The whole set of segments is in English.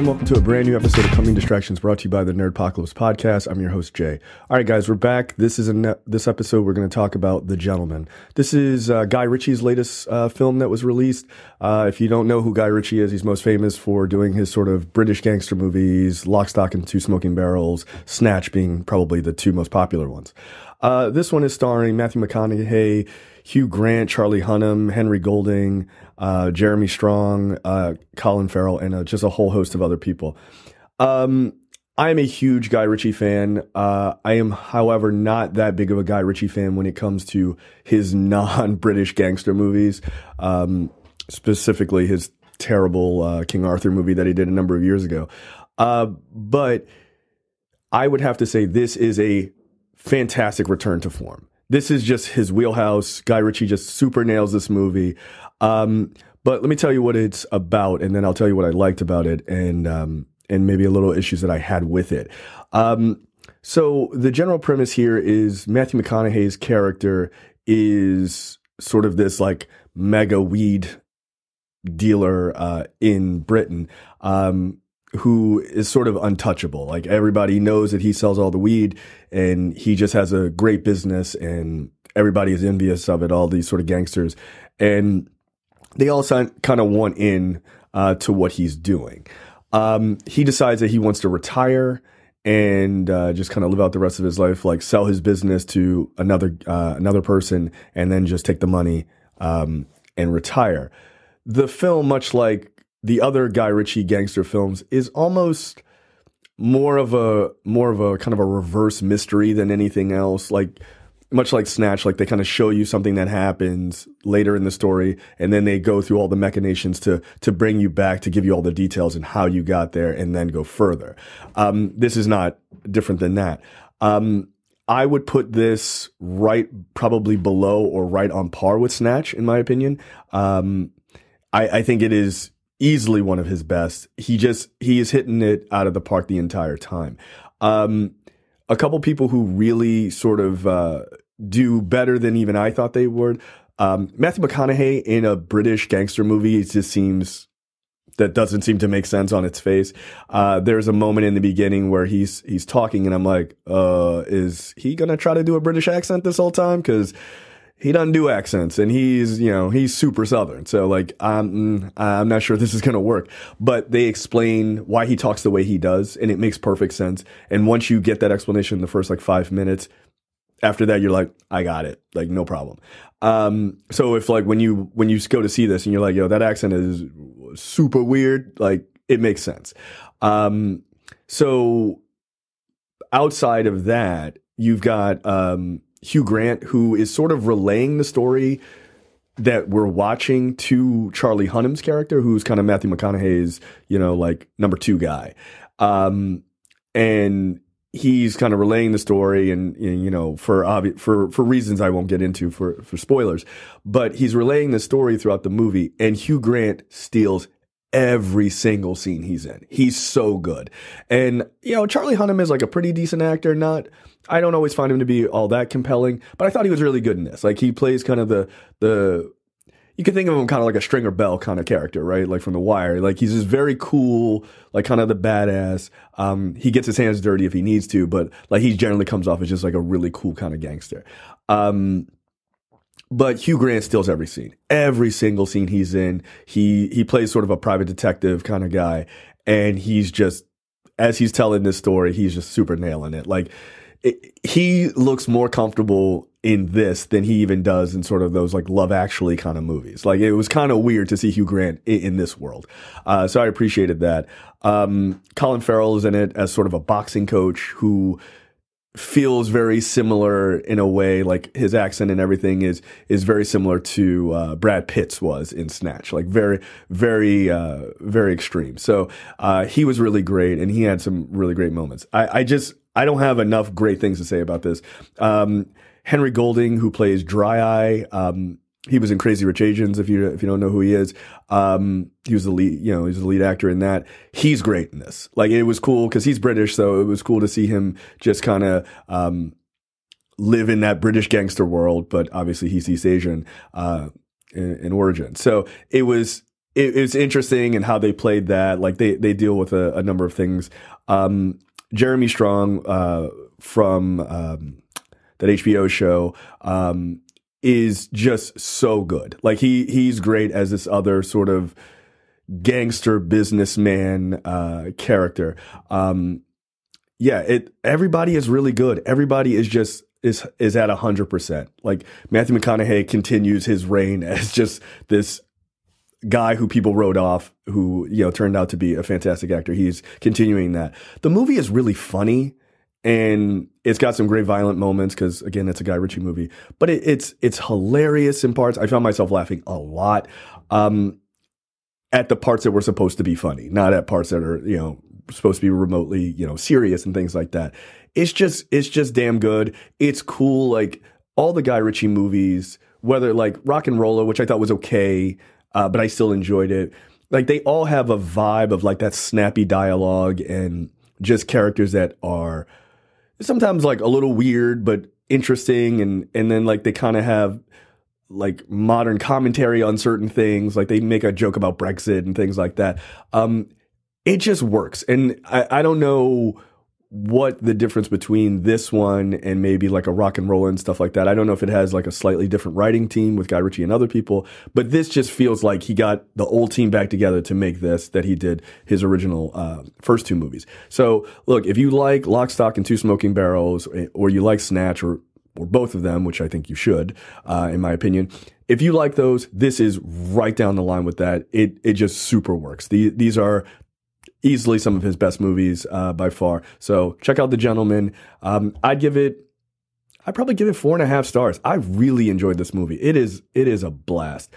and welcome to a brand new episode of Coming Distractions brought to you by the Nerdpocalypse podcast. I'm your host, Jay. All right, guys, we're back. This episode, we're going to talk about The Gentleman. This is Guy Ritchie's latest film that was released. If you don't know who Guy Ritchie is, he's most famous for doing his sort of British gangster movies, Lock, Stock, and Two Smoking Barrels, Snatch being probably the two most popular ones. This one is starring Matthew McConaughey, Hugh Grant, Charlie Hunnam, Henry Golding, Jeremy Strong, Colin Farrell, and just a whole host of other people. I am a huge Guy Ritchie fan. I am, however, not that big of a Guy Ritchie fan when it comes to his non-British gangster movies, specifically his terrible King Arthur movie that he did a number of years ago. But I would have to say this is a fantastic return to form. This is just his wheelhouse. Guy Ritchie just super nails this movie. But let me tell you what it's about, and then I'll tell you what I liked about it, and maybe a little issues that I had with it. So the general premise here is Matthew McConaughey's character is sort of this like mega weed dealer in Britain, who is sort of untouchable. Like everybody knows that he sells all the weed and he just has a great business and everybody is envious of it, all these sort of gangsters. And they all kind of want in to what he's doing. He decides that he wants to retire and just kind of live out the rest of his life, like sell his business to another person and then just take the money and retire. The film, much like the other Guy Ritchie gangster films, is almost more of a kind of a reverse mystery than anything else. Like much like Snatch, like they kind of show you something that happens later in the story, and then they go through all the machinations to bring you back, to give you all the details and how you got there, and then go further. This is not different than that. I would put this right probably below or right on par with Snatch, in my opinion. I think it is easily one of his best. He is hitting it out of the park the entire time. A couple people who really sort of do better than even I thought they would. Matthew McConaughey in a British gangster movie that doesn't seem to make sense on its face. There's a moment in the beginning where he's talking and I'm like, is he gonna try to do a British accent this whole time? Because he doesn't do accents, and he's super Southern. So like, I'm not sure this is going to work, but they explain why he talks the way he does, and it makes perfect sense. And once you get that explanation in the first like 5 minutes, after that, you're like, I got it. Like, no problem. So if like, when you go to see this and you're like, yo, that accent is super weird, like it makes sense. So outside of that, you've got, Hugh Grant, who is sort of relaying the story that we're watching to Charlie Hunnam's character, who's kind of Matthew McConaughey's, like number two guy. And he's kind of relaying the story and for reasons I won't get into for spoilers, but he's relaying the story throughout the movie, and Hugh Grant steals every single scene he's in. He's so good. And, Charlie Hunnam is like a pretty decent actor. I don't always find him to be all that compelling, but I thought he was really good in this. Like he plays kind of you could think of him kind of like a Stringer Bell kind of character, right? Like from The Wire. Like he's just very cool, like kind of the badass. He gets his hands dirty if he needs to, but like he generally comes off as just like a really cool kind of gangster. But Hugh Grant steals every scene. Every single scene he's in, he plays sort of a private detective kind of guy. And he's just, as he's telling this story, he's just super nailing it. Like he looks more comfortable in this than he even does in sort of those like Love Actually kind of movies. Like it was kind of weird to see Hugh Grant in this world. So I appreciated that. Colin Farrell is in it as sort of a boxing coach who feels very similar in a way, like his accent and everything is very similar to Brad Pitt's was in Snatch, like very, very, very extreme. So he was really great, and he had some really great moments. I don't have enough great things to say about this. Henry Golding, who plays Dry Eye, he was in Crazy Rich Asians. If you don't know who he is, he was the lead. He's the lead actor in that. He's great in this. Like it was cool because he's British, so it was cool to see him just kind of live in that British gangster world. But obviously, he's East Asian in origin, so it was it's interesting and how they played that. Like they deal with a number of things. Jeremy Strong from that HBO show is just so good. Like he's great as this other sort of gangster businessman character. Everybody is really good. Everybody is just is at 100%. Like Matthew McConaughey continues his reign as just this guy who people wrote off, who, you know, turned out to be a fantastic actor. He's continuing that. The movie is really funny, and it's got some great violent moments because, again, it's a Guy Ritchie movie. But it's hilarious in parts. I found myself laughing a lot at the parts that were supposed to be funny, not at parts that are, you know, supposed to be remotely, you know, serious and things like that. It's just damn good. It's cool. Like all the Guy Ritchie movies, whether like Rock and Roller, which I thought was okay, but I still enjoyed it. Like they all have a vibe of like that snappy dialogue and just characters that are sometimes like a little weird, but interesting. And then like they kind of have like modern commentary on certain things. Like they make a joke about Brexit and things like that. It just works. And I don't know what the difference between this one and maybe like a Rock and Roll and stuff like that. I don't know if it has like a slightly different writing team with Guy Ritchie and other people, but this just feels like he got the old team back together to make this, that he did his original first two movies. So look, if you like Lock, Stock, and Two Smoking Barrels, or you like Snatch, or both of them, which I think you should, in my opinion, if you like those, this is right down the line with that. It just super works. These are easily some of his best movies by far. So check out The Gentleman. I'd probably give it 4.5 stars. I really enjoyed this movie. It is a blast.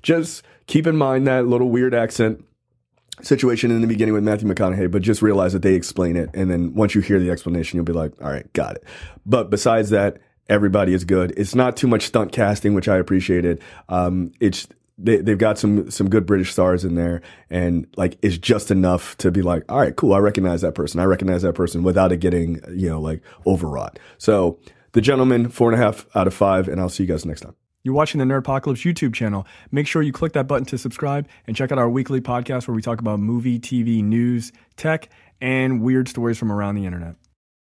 Just keep in mind that little weird accent situation in the beginning with Matthew McConaughey, but just realize that they explain it. And then once you hear the explanation, you'll be like, all right, got it. But besides that, everybody is good. It's not too much stunt casting, which I appreciated. They've got some good British stars in there, and like it's just enough to be like, all right, cool. I recognize that person without it getting, you know, like overwrought. So The Gentleman, 4.5 out of 5, and I'll see you guys next time. You're watching the Nerdpocalypse YouTube channel. Make sure you click that button to subscribe and check out our weekly podcast where we talk about movie, TV, news, tech, and weird stories from around the internet.